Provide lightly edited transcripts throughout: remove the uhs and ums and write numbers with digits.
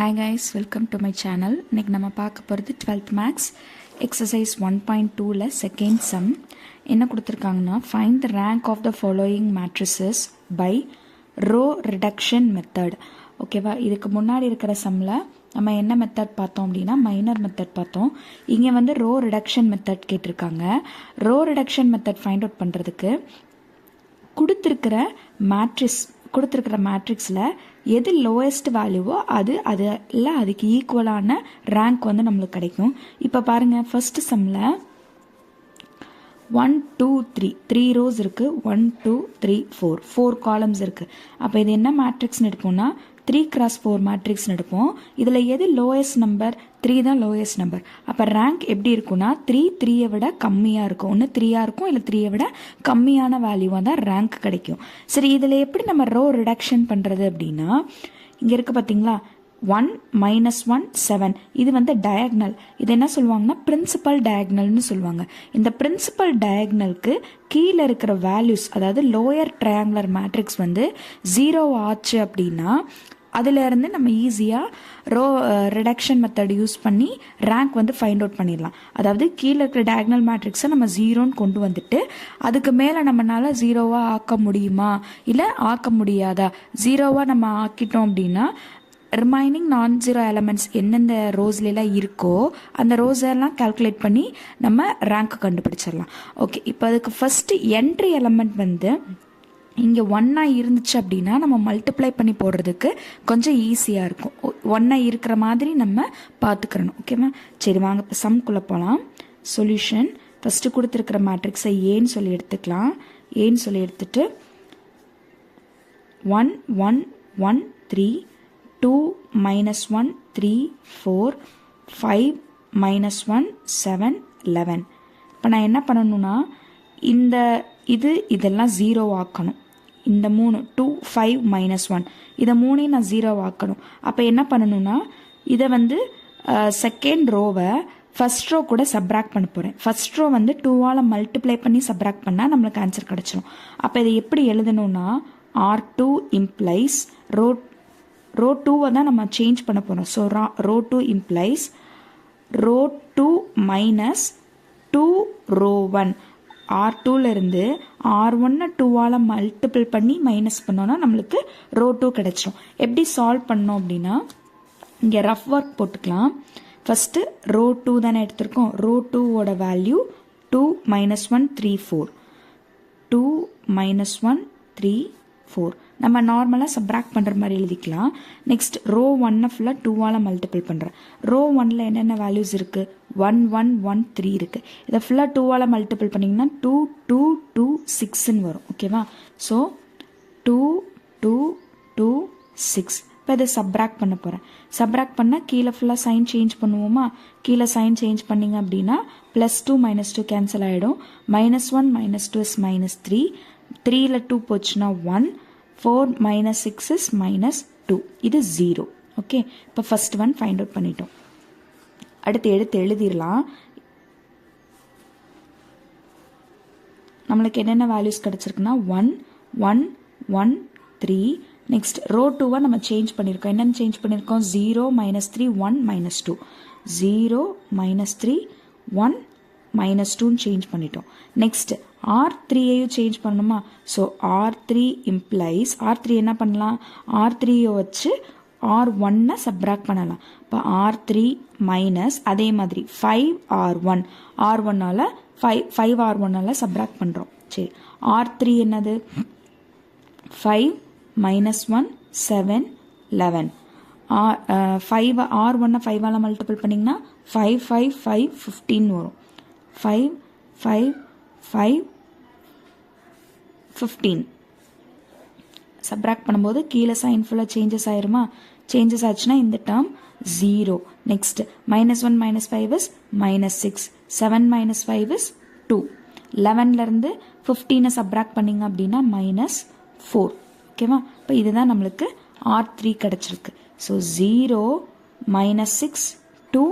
Hi guys, welcome to my channel. இன்னைக்கு நம்ம பார்க்க போகிறது 12th Maths exercise 1.2ல second sum. என்ன கொடுத்துருக்காங்கன்னா find the rank of the following matrices by row reduction method. ஓகேவா, இதுக்கு முன்னாடி இருக்கிற சம்மில் நம்ம என்ன மெத்தட் பார்த்தோம் அப்படின்னா மைனர் மெத்தட் பார்த்தோம். இங்கே வந்து ரோ ரிடக்ஷன் மெத்தட் கேட்டிருக்காங்க. Row reduction method find out பண்ணுறதுக்கு கொடுத்துருக்கிற மேட்ரிக்ஸில் எது லோயஸ்ட் வேல்யூவோ அதுக்கு ஈக்குவலான ரேங்க் வந்து நம்மளுக்கு கிடைக்கும். இப்போ பாருங்கள், ஃபர்ஸ்ட் சம்மில் 1 2 3 ரோஸ் இருக்குது, 1 2 3 4 காலம்ஸ் இருக்குது. அப்போ இது என்ன மேட்ரிக்ஸ்னு எடுப்போம்னா 3x4 மேட்ரிக்ஸ்னு எடுப்போம். இதில் எது லோயஸ்ட் நம்பர்? 3 தான் லோயஸ்ட் நம்பர். அப்போ ரேங்க் எப்படி இருக்குன்னா 3யை விட கம்மியாக இருக்கும். ஒன்று 3யாக இருக்கும், இல்லை 3யை விட கம்மியான வேல்யூவாக தான் ரேங்க் கிடைக்கும். சரி, இதில் எப்படி நம்ம ரோ ரிடக்ஷன் பண்ணுறது அப்படின்னா, இங்கே இருக்குது பார்த்தீங்களா, 1 -1 7. இது வந்து டயக்னல். இது என்ன சொல்லுவாங்கன்னா பிரின்சிபல் டயக்னல்னு சொல்லுவாங்க. இந்த பிரின்சிபல் டயக்னலுக்கு கீழே இருக்கிற வேல்யூஸ், அதாவது லோயர் ட்ரையாங்குலர் மேட்ரிக்ஸ் வந்து 0 ஆச்சு அப்படின்னா அதிலேருந்து நம்ம ஈஸியாக ரோ ரிடக்ஷன் மெத்தட் யூஸ் பண்ணி ரேங்க் வந்து ஃபைண்ட் அவுட் பண்ணிடலாம். அதாவது கீழே இருக்கிற டயக்னல் மேட்ரிக்ஸை நம்ம 0ன்னு கொண்டு வந்துட்டு அதுக்கு மேலே நம்மளால் 0வாக ஆக்க முடியுமா இல்லை ஆக்க முடியாதா? 0வாக நம்ம ஆக்கிட்டோம் அப்படின்னா ரிமைனிங் நான்-0 எலமெண்ட்ஸ் எந்தெந்த ரோஸ்லாம் இருக்கோ அந்த ரோஸெல்லாம் கால்குலேட் பண்ணி நம்ம ரேங்க் கண்டுபிடிச்சிடலாம். ஓகே, இப்போ அதுக்கு ஃபஸ்ட்டு என்ட்ரி எலமெண்ட் வந்து இங்கே 1 இருந்துச்சு அப்படின்னா நம்ம மல்டிப்ளை பண்ணி போடுறதுக்கு கொஞ்சம் ஈஸியாக இருக்கும். 1 இருக்கிற மாதிரி நம்ம பார்த்துக்கிறணும். ஓகேவா, சரி வாங்க இப்போ சம்குள்ளே போகலாம். சொல்யூஷன் ஃபஸ்ட்டு கொடுத்துருக்கிற மேட்ரிக்ஸை ஏன்னு சொல்லி எடுத்துக்கலாம். ஏன்னு சொல்லி எடுத்துட்டு 1 1 1 3 2 -1 3 4 5 -1 7 11. இப்போ நான் என்ன பண்ணணும்னா இதெல்லாம் 0 ஆக்கணும். இந்த 3 2 5 -1 இதை 3ஐயும் நான் 0 ஆக்கணும். அப்போ என்ன பண்ணணும்னா இதை வந்து செகண்ட் ரோவை ஃபர்ஸ்ட் ரோ கூட சப்ராக்ட் பண்ண போகிறேன். ஃபர்ஸ்ட் ரோ வந்து 2ஆல் மல்டிப்ளை பண்ணி சப்ராக்ட் பண்ணால் நம்மளுக்கு ஆன்சர் கிடச்சிடும். அப்போ இதை எப்படி எழுதணும்னா R2 இம்ப்ளைஸ் ரோ 2வை தான் நம்ம சேஞ்ச் பண்ண போகிறோம். So row 2 implies row 2 -2 row 1. R2லேருந்து R1 2ஆல் மல்டிபிள் பண்ணி மைனஸ் பண்ணோன்னா நம்மளுக்கு ரோ 2 கிடச்சிரும். எப்படி சால்வ் பண்ணோம் அப்படின்னா இங்கே ரஃப் ஒர்க் போட்டுக்கலாம். ஃபஸ்ட்டு ரோ 2 தானே எடுத்திருக்கோம். ரோ 2வோட வேல்யூ 2 -1 3 4 2 -1 3 4. நம்ம நார்மலாக சப்ராக்ட் பண்ணுற மாதிரி எழுதிக்கலாம். நெக்ஸ்ட் ரோ 1 ஃபுல்லாக 2ஆல் மல்டிபிள் பண்ணுறேன். ரோ 1ல் என்னென்ன வேல்யூஸ் இருக்குது? 1 1 1 3 இருக்குது. இதை ஃபுல்லாக 2ஆல் மல்டிபிள் பண்ணிங்கன்னா 2 2 2 6ன்னு வரும். ஓகேவா, ஸோ 2 2 2 6. இப்போ இதை சப்ராக்ட் பண்ண போகிறேன். சப்ராக்ட் பண்ணால் கீழே ஃபுல்லாக சைன் சேஞ்ச் பண்ணுவோமா? கீழே சைன் சேஞ்ச் பண்ணிங்க அப்படின்னா +2 -2 கேன்சல் ஆகிடும். -1 -2 இஸ் -3. 3ல் 2 போச்சுன்னா 1. 4 - 6 இஸ் -2. இது 0. ஓகே, இப்போ ஃபர்ஸ்ட் ஒன் ஃபைண்ட் அவுட் பண்ணிட்டோம். அடுத்து எடுத்து எழுதிடலாம். நம்மளுக்கு என்னென்ன வேல்யூஸ் கிடச்சிருக்குன்னா 1 1 1 3. நெக்ஸ்ட் ரோ 2வை நம்ம சேஞ்ச் பண்ணியிருக்கோம். என்னென்னு சேஞ்ச் பண்ணியிருக்கோம்? 0 -3 1 -2 0 -3 1 -2ன்னு சேஞ்ச் பண்ணிட்டோம். நெக்ஸ்ட் R3ஐயும் சேஞ்ச் பண்ணணுமா? ஸோ R3 இம்ப்ளைஸ் R3 என்ன பண்ணலாம்? R3யை வச்சு R1 சப்ராக்ட் பண்ணலாம். இப்போ R3 மைனஸ் அதே மாதிரி 5R1 R1ஆல் 5R1ஆல் சப்ராக்ட் பண்ணுறோம். சரி, R3 என்னது? 5 -1 7 11. R1 5ஆல் மல்டிபிள் பண்ணிங்கன்னா 5 5 5 15 வரும். 5 5 5 15 சப்ராக்ட் பண்ணும்போது கீழே சைன் ஃபுல்லாக சேஞ்சஸ் ஆயிருமா? சேஞ்சஸ் ஆச்சுன்னா இந்த term 0. Next -1 -5 is -6. 7 -5 is 2. 11லேருந்து 15 subtract பண்ணிங்க அப்படின்னா -4. ஓகேவா, இப்போ இதுதான் நம்மளுக்கு R3 கிடச்சிருக்கு. ஸோ 0 -6 2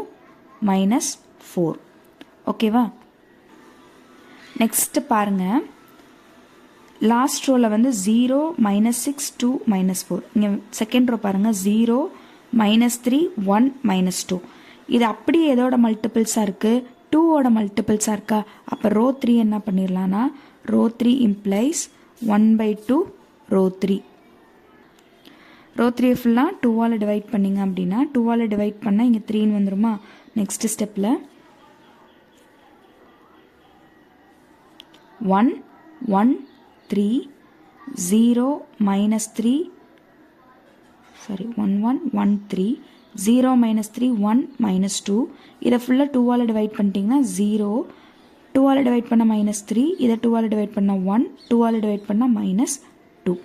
-4. ஓகேவா, நெக்ஸ்ட் பாருங்கள். லாஸ்ட் ரோவில் வந்து 0 -6 2 -4. இங்கே செகண்ட் ரோ பாருங்கள் 0 -3 1 -2. இது அப்படியே எதோட மல்டிபிள்ஸாக இருக்குது, 2ஓட மல்டிபிள்ஸாக இருக்கா. அப்போ ரோ 3 என்ன பண்ணிடலான்னா ரோ 3 இம்ப்ளைஸ் 1/2 ரோ 3. ரோ 3 ஃபுல்லாக 2ஆல் டிவைட் பண்ணிங்க அப்படின்னா 2ஆல் டிவைட் பண்ணால் இங்கே 3ன்னு வந்துருமா. நெக்ஸ்ட் ஸ்டெப்பில் 1 1 3 0 -3 சாரி 1 1 1 3 0 -3 1 -2. இதை ஃபுல்லாக 2ஆல் டிவைட் பண்ணிட்டீங்கன்னா 0, 2ஆல் டிவைட் பண்ணால் -3, இதை 2ஆல் டிவைட் பண்ணால் 1, 2ஆல் டிவைட் பண்ணால் -2.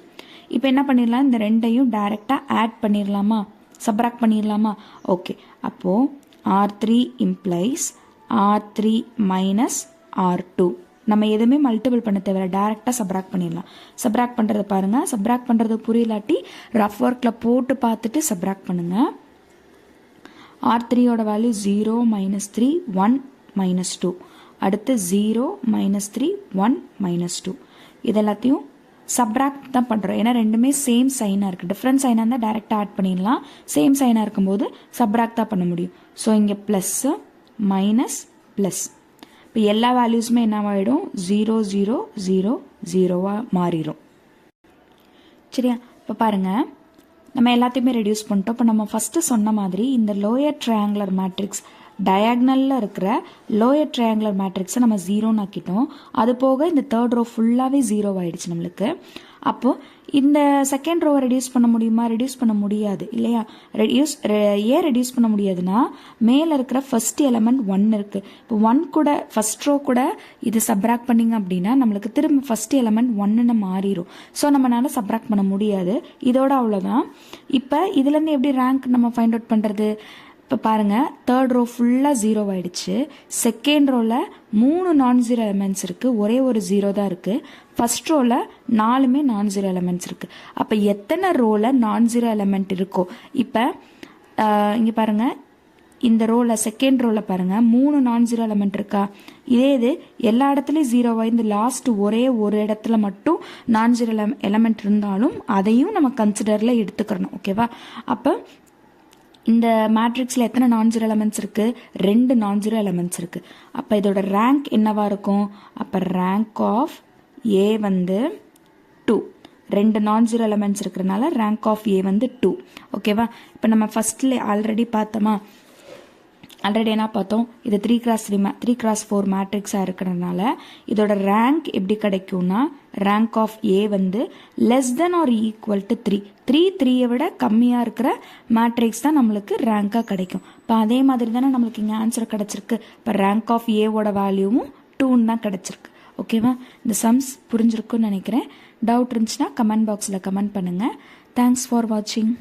இப்போ என்ன பண்ணிடலாம், இந்த ரெண்டையும் டைரெக்டாக ஆட் பண்ணிடலாமா, சப்ராக்ட் பண்ணிடலாமா. ஓகே, அப்போது R3 இம்ப்ளைஸ் R3 -R2. நம்ம எதுவுமே மல்டிபிள் பண்ண தேவையில்ல, டேரெக்டாக சப்ராக்ட் பண்ணிடலாம். சப்ராக்ட் பண்ணுறது பாருங்கள், சப்ராக்ட் பண்ணுறது புரியலாட்டி ரஃப் ஒர்க்கில் போட்டு பார்த்துட்டு சப்ராக்ட் பண்ணுங்கள். R3யோட வேல்யூ 0 -3 1 -2, அடுத்து 0 -3 1 -2. இது எல்லாத்தையும் சப்ராக்ட் தான் பண்ணுறோம், ஏன்னா ரெண்டுமே சேம் சைனாக இருக்குது. டிஃப்ரெண்ட் சைனாக இருந்தால் டேரெக்டாக ஆட் பண்ணிடலாம், சேம் சைனாக இருக்கும்போது சப்ராக்ட் தான் பண்ண முடியும். ஸோ இங்கே ப்ளஸ்ஸு மைனஸ் ப்ளஸ், இப்போ எல்லா வேல்யூஸுமே என்னவாயிடும் 0 0 0 0வாக மாறிடும். சரியா, இப்போ பாருங்கள் நம்ம எல்லாத்தையுமே ரெடியூஸ் பண்ணிட்டோம். இப்போ நம்ம ஃபஸ்ட்டு சொன்ன மாதிரி இந்த லோயர் ட்ரையாங்குலர் மேட்ரிக்ஸ் டயக்னலில் இருக்கிற லோயர் ட்ரையாங்குலர் மேட்ரிக்ஸை நம்ம 0ன்னு ஆக்கிட்டோம். அது போக இந்த தேர்ட் ரோ ஃபுல்லாகவே 0 ஆகிடுச்சு நம்மளுக்கு. அப்போது இந்த செகண்ட் ரோவை ரெடியூஸ் பண்ண முடியுமா, ரெடியூஸ் பண்ண முடியாது இல்லையா. ஏன் ரெடியூஸ் பண்ண முடியாதுன்னா மேலே இருக்கிற ஃபர்ஸ்ட் எலமெண்ட் 1 இருக்குது. இப்போ 1 கூட ஃபர்ஸ்ட் ரோ கூட இது சப்ராக்ட் பண்ணிங்க அப்படின்னா நம்மளுக்கு திரும்ப ஃபர்ஸ்ட் எலமெண்ட் 1ன்னு மாறிடும். ஸோ நம்மளால சப்ராக்ட் பண்ண முடியாது. இதோட அவ்வளோதான். இப்போ இதுலேருந்து எப்படி ரேங்க் நம்ம ஃபைண்ட் அவுட் பண்ணுறது. இப்போ பாருங்கள், தேர்ட் ரோ ஃபுல்லாக 0 ஆகிடுச்சு. செகண்ட் ரோவில் 3 நான்-0 எலமெண்ட்ஸ் இருக்குது, ஒரே ஒரு 0 தான் இருக்குது. ஃபர்ஸ்ட் ரோவில் 4மே நான்-0 எலமெண்ட்ஸ் இருக்குது. அப்போ எத்தனை ரோவில் நான்-0 எலமெண்ட் இருக்கோ, இப்போ இங்கே பாருங்கள், இந்த ரோவில் செகண்ட் ரோவில் பாருங்கள் 3 நான்-0 எலமெண்ட் இருக்கா. இதே இது எல்லா இடத்துலையும் 0 இந்த லாஸ்ட் ஒரே ஒரு இடத்துல மட்டும் நான்-0 எலமெண்ட் இருந்தாலும் அதையும் நம்ம கன்சிடரில் எடுத்துக்கிறணும். ஓகேவா. அப்போ இந்த மேட்ரிக்ஸில் எத்தனை நான்-0 எலமெண்ட்ஸ் இருக்குது, 2 நான்-0 எலமெண்ட்ஸ் இருக்குது. அப்போ இதோட ரேங்க் என்னவா இருக்கும், அப்போ ரேங்க் ஆஃப் ஏ வந்து 2. 2 நான்-0 எலமெண்ட்ஸ் இருக்கிறனால ரேங்க் ஆஃப் ஏ வந்து 2. ஓகேவா. இப்போ நம்ம ஃபஸ்ட்டில் ஆல்ரெடி பார்த்தோமா, ஆல்ரெடி என்ன பார்த்தோம், இது 3x4 மேட்ரிக்ஸாக இருக்கிறதுனால இதோட ரேங்க் எப்படி கிடைக்கும்னா ரேங்க் ஆஃப் ஏ வந்து less than or equal to 3. 3யை விட கம்மியாக இருக்கிற மேட்ரிக்ஸ் தான் நம்மளுக்கு ரேங்காக கிடைக்கும். இப்போ அதே மாதிரி தானே நம்மளுக்கு இங்கே ஆன்சர் கிடச்சிருக்கு. இப்போ ரேங்க் ஆஃப் ஏவோட வேல்யூவும் 2ன்னு தான் கிடச்சிருக்கு. ஓகேவா. இந்த சம்ஸ் புரிஞ்சிருக்குன்னு நினைக்கிறேன். டவுட் இருந்துச்சுன்னா கமெண்ட் பாக்ஸில் கமெண்ட் பண்ணுங்கள். தேங்க்ஸ் ஃபார் வாட்சிங்.